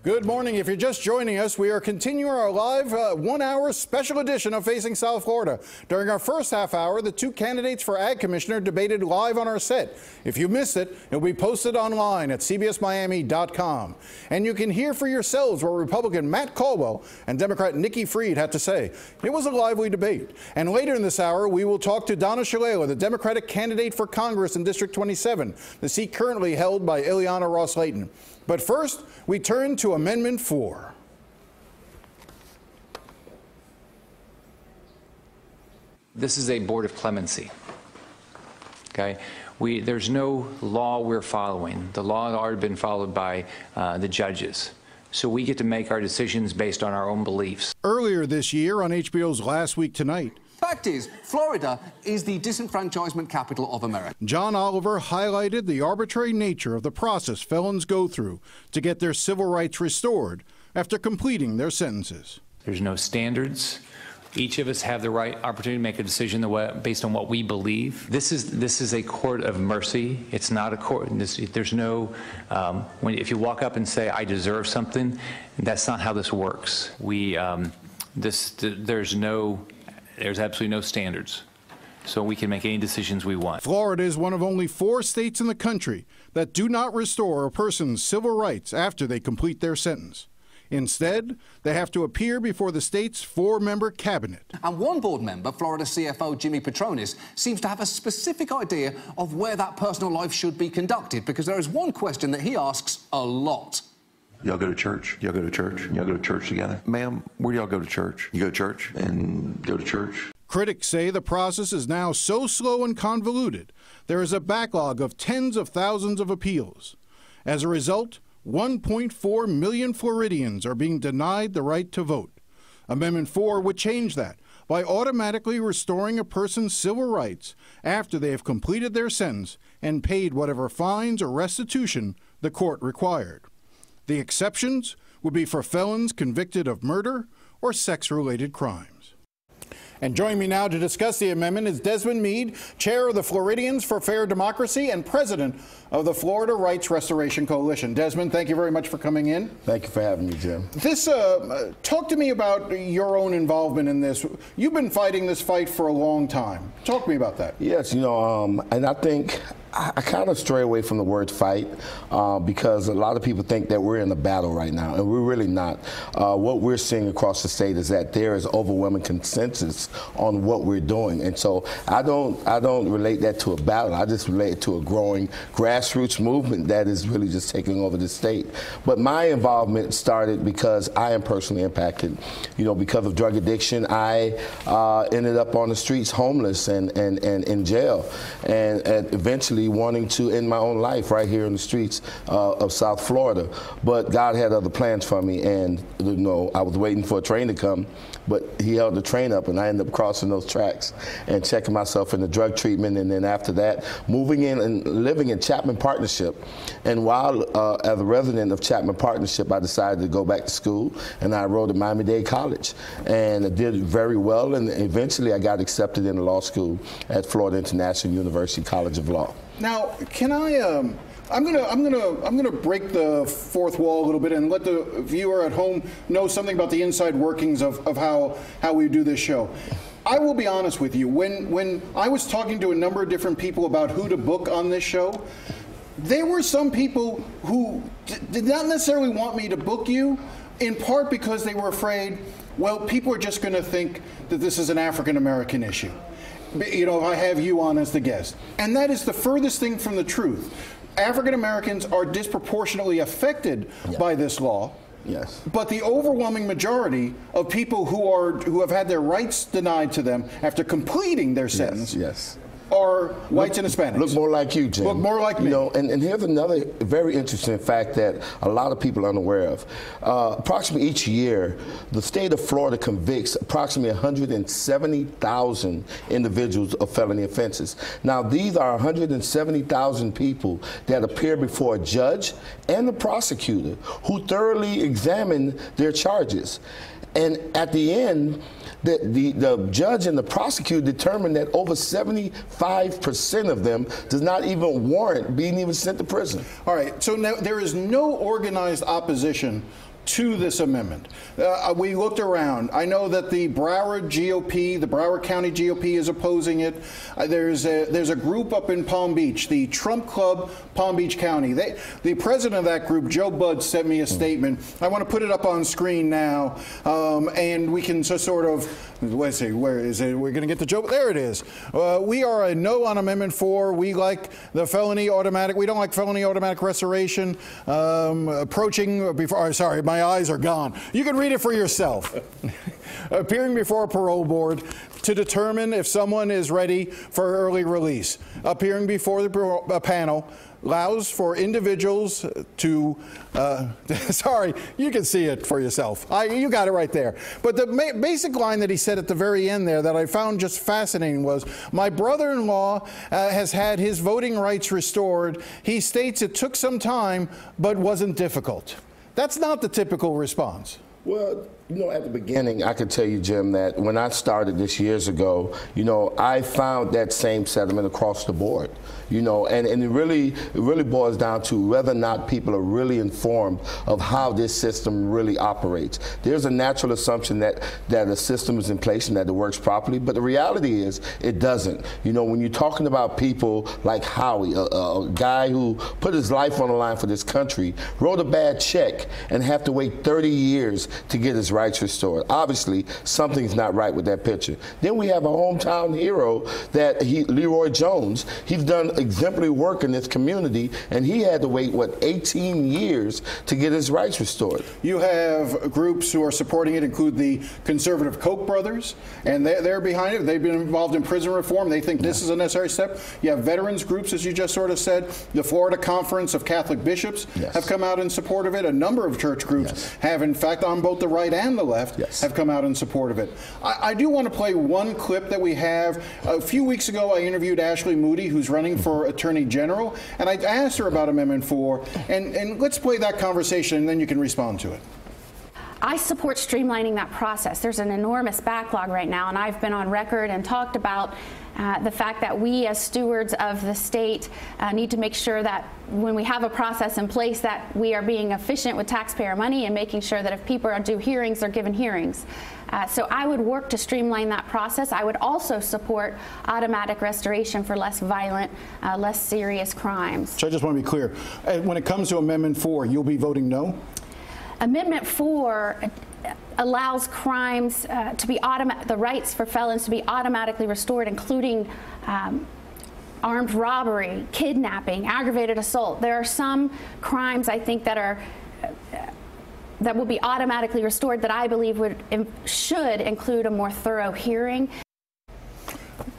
Good morning. If you're just joining us, we are continuing our live 1-hour special edition of Facing South Florida. During our first half hour, the two candidates for Ag Commissioner debated live on our set. If you missed it, it'll be posted online at cbsmiami.com. And you can hear for yourselves what Republican Matt Caldwell and Democrat Nikki Fried had to say. It was a lively debate. And later in this hour, we will talk to Donna Shalala, the Democratic candidate for Congress in District 27, the seat currently held by Ileana Ross-Layton. But first, we turn to Amendment 4. This is a board of clemency. Okay? There's no law we're following. The law has already been followed by the judges. So we get to make our decisions based on our own beliefs. Earlier this year on HBO's Last Week Tonight, fact is, Florida is the disenfranchisement capital of America. John Oliver highlighted the arbitrary nature of the process felons go through to get their civil rights restored after completing their sentences. There's no standards. Each of us have the right opportunity to make a decision based on what we believe. This is a court of mercy. It's not a court. There's no, if you walk up and say, I deserve something, that's not how this works. There's absolutely no standards, so we can make any decisions we want. Florida is one of only 4 states in the country that do not restore a person's civil rights after they complete their sentence. Instead, they have to appear before the state's 4-member cabinet. And one board member, Florida CFO Jimmy Petronis, seems to have a specific idea of where that personal life should be conducted, because there is one question that he asks a lot. Y'all go to church? Y'all go to church? Y'all go to church together? Ma'am, where do y'all go to church? You go to church and go to church? Critics say the process is now so slow and convoluted, there is a backlog of tens of thousands of appeals. As a result, 1.4 million Floridians are being denied the right to vote. Amendment 4 would change that by automatically restoring a person's civil rights after they have completed their sentence and paid whatever fines or restitution the court required. The exceptions would be for felons convicted of murder or sex-related crimes. And joining me now to discuss the amendment is Desmond Meade, chair of the Floridians for Fair Democracy and president of the Florida Rights Restoration Coalition. Desmond, thank you very much for coming in. Thank you for having me, Jim. Talk to me about your own involvement in this. You've been fighting this fight for a long time. Talk to me about that. Yes, and I think I kind of stray away from the word fight because a lot of people think that we're in a battle right now, and we're really not. What we're seeing across the state is that there is overwhelming consensus on what we're doing, and so I don't relate that to a battle. I just relate it to a growing grassroots movement that is really just taking over the state. But my involvement started because I am personally impacted. Because of drug addiction, I ended up on the streets, homeless and in jail, and eventually wanting to end my own life right here in the streets of South Florida. But God had other plans for me, and I was waiting for a train to come, but he held the train up, and I ended up crossing those tracks and checking myself into drug treatment, and then after that, moving in and living in Chapman Partnership. And while as a resident of Chapman Partnership, I decided to go back to school, and I enrolled at Miami-Dade College, and I did very well, and eventually I got accepted into law school at Florida International University College of Law. Now, can I? I'm gonna break the fourth wall a little bit and let the viewer at home know something about the inside workings of how we do this show. I will be honest with you. When I was talking to a number of different people about who to book on this show, there were some people who did not necessarily want me to book you, in part because they were afraid, well, people are just going to think that this is an African-American issue. If I have you on as the guest. And that is the furthest thing from the truth. African Americans are disproportionately affected by this law. Yes. But the overwhelming majority of people who have had their rights denied to them after completing their sentence are whites and Hispanics. Look more like you, Jim. Look more like me. And here's another very interesting fact that a lot of people are unaware of. Approximately each year, the state of Florida convicts approximately 170,000 individuals of felony offenses. Now, these are 170,000 people that appear before a judge and the prosecutor who thoroughly examine their charges. And at the end, the judge and the prosecutor determined that over 75% of them does not even warrant being even sent to prison. All right, so now there is no organized opposition to this amendment. We looked around. I know that the Broward GOP, the Broward County GOP is opposing it. There's a group up in Palm Beach, the Trump Club, Palm Beach County. The president of that group, Joe Budd, sent me a statement. I want to put it up on screen now, and we can just sort of, let's see, where is it? We're going to get the Joe. There it is. We are a no on Amendment 4. We like the felony automatic. We don't like felony automatic restoration. Approaching before. Sorry, my eyes are gone. You can read it for yourself. Appearing before a parole board to determine if someone is ready for early release. Appearing before the panel allows for individuals to, sorry, you can see it for yourself. You got it right there. But the basic line that he said at the very end there that I found just fascinating was, my brother-in-law has had his voting rights restored. He states it took some time, but wasn't difficult. That's not the typical response. Well, at the beginning, I could tell you, Jim, that when I started this years ago, I found that same sentiment across the board, and it really boils down to whether or not people are really informed of how this system really operates. There's a natural assumption that a system is in place and that it works properly, but the reality is it doesn't. When you're talking about people like Howie, a guy who put his life on the line for this country, wrote a bad check and have to wait 30 years to get his rights restored. Obviously, something's not right with that picture. Then we have a hometown hero Leroy Jones. He's done exemplary work in this community, and he had to wait, 18 years to get his rights restored. You have groups who are supporting it, include the conservative Koch brothers, and they're behind it. They've been involved in prison reform. They think this is a necessary step. You have veterans groups, as you just sort of said. The Florida Conference of Catholic Bishops have come out in support of it. A number of church groups have, in fact, on both the right and the left, have come out in support of it. I do want to play one clip that we have. A few weeks ago, I interviewed Ashley Moody, who's running for Attorney General, and I asked her about Amendment 4, and let's play that conversation, and then you can respond to it. I support streamlining that process. There's an enormous backlog right now, and I've been on record and talked about the fact that we as stewards of the state need to make sure that when we have a process in place that we are being efficient with taxpayer money and making sure that if people are due hearings, they're given hearings. So I would work to streamline that process. I would also support automatic restoration for less violent, less serious crimes. So I just want to be clear. When it comes to Amendment 4, you'll be voting no? Amendment 4 allows crimes to be the rights for felons to be automatically restored, including armed robbery, kidnapping, aggravated assault. There are some crimes I think that will be automatically restored that I believe should include a more thorough hearing.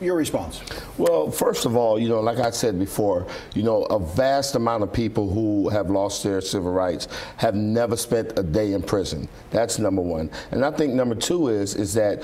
Your response? Well, first of all, like I said before, a vast amount of people who have lost their civil rights have never spent a day in prison. That's number one. And I think number two is that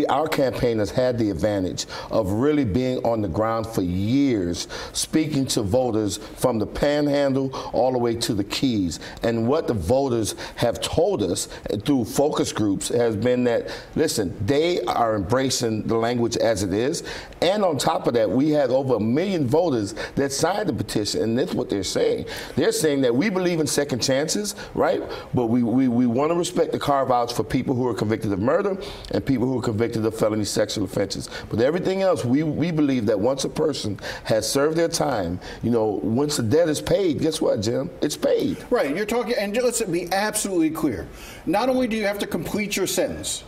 our campaign has had the advantage of really being on the ground for years, speaking to voters from the Panhandle all the way to the Keys. And what the voters have told us through focus groups has been that, listen, they are embracing the language as it is. And on top of that, we had over 1 million voters that signed the petition, and that's what they're saying. They're saying that we believe in second chances, right? But we want to respect the carve-outs for people who are convicted of murder and people who are convicted of felony sexual offenses. But everything else, we believe that once a person has served their time, once the debt is paid, guess what, Jim? It's paid. Right. You're talking, and let's be absolutely clear. Not only do you have to complete your sentence,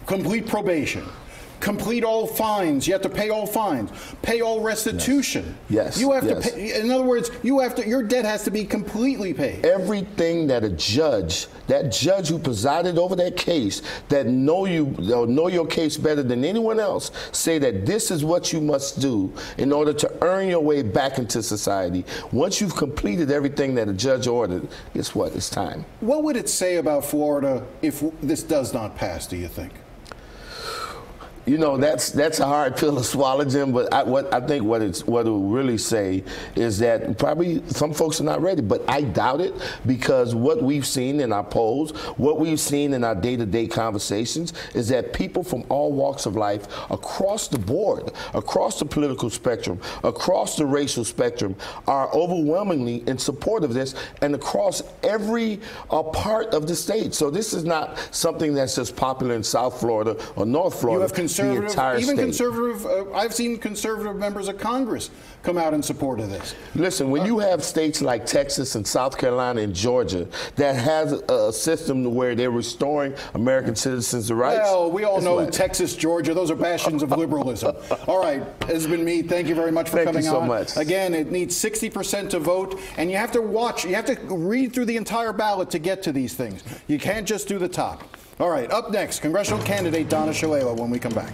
complete probation, complete all fines. You have to pay all fines. Pay all restitution. Yes. You have to pay. In other words, your debt has to be completely paid. Everything that that judge who presided over that case, that know your case better than anyone else, say that this is what you must do in order to earn your way back into society. Once you've completed everything that a judge ordered, guess what? It's time. What would it say about Florida if this does not pass, do you think? You know, that's a hard pill to swallow, Jim. But I think what it will really say is that probably some folks are not ready. But I doubt it, because what we've seen in our polls, what we've seen in our day-to-day conversations, is that people from all walks of life, across the board, across the political spectrum, across the racial spectrum, are overwhelmingly in support of this, and across every part of the state. So this is not something that's just popular in South Florida or North Florida. You have conservative, even state. conservative. I've seen conservative members of Congress come out in support of this. Listen, when you have states like Texas and South Carolina and Georgia that has a system where they're restoring American citizens' rights. Well, we all know Texas, Georgia, those are bastions of liberalism. All right, Desmond, Meade, thank you very much for coming on. Thank you so much. Again, it needs 60% to vote, and you have to watch, you have to read through the entire ballot to get to these things. You can't just do the top. All right, up next, congressional candidate Donna Shalala when we come back.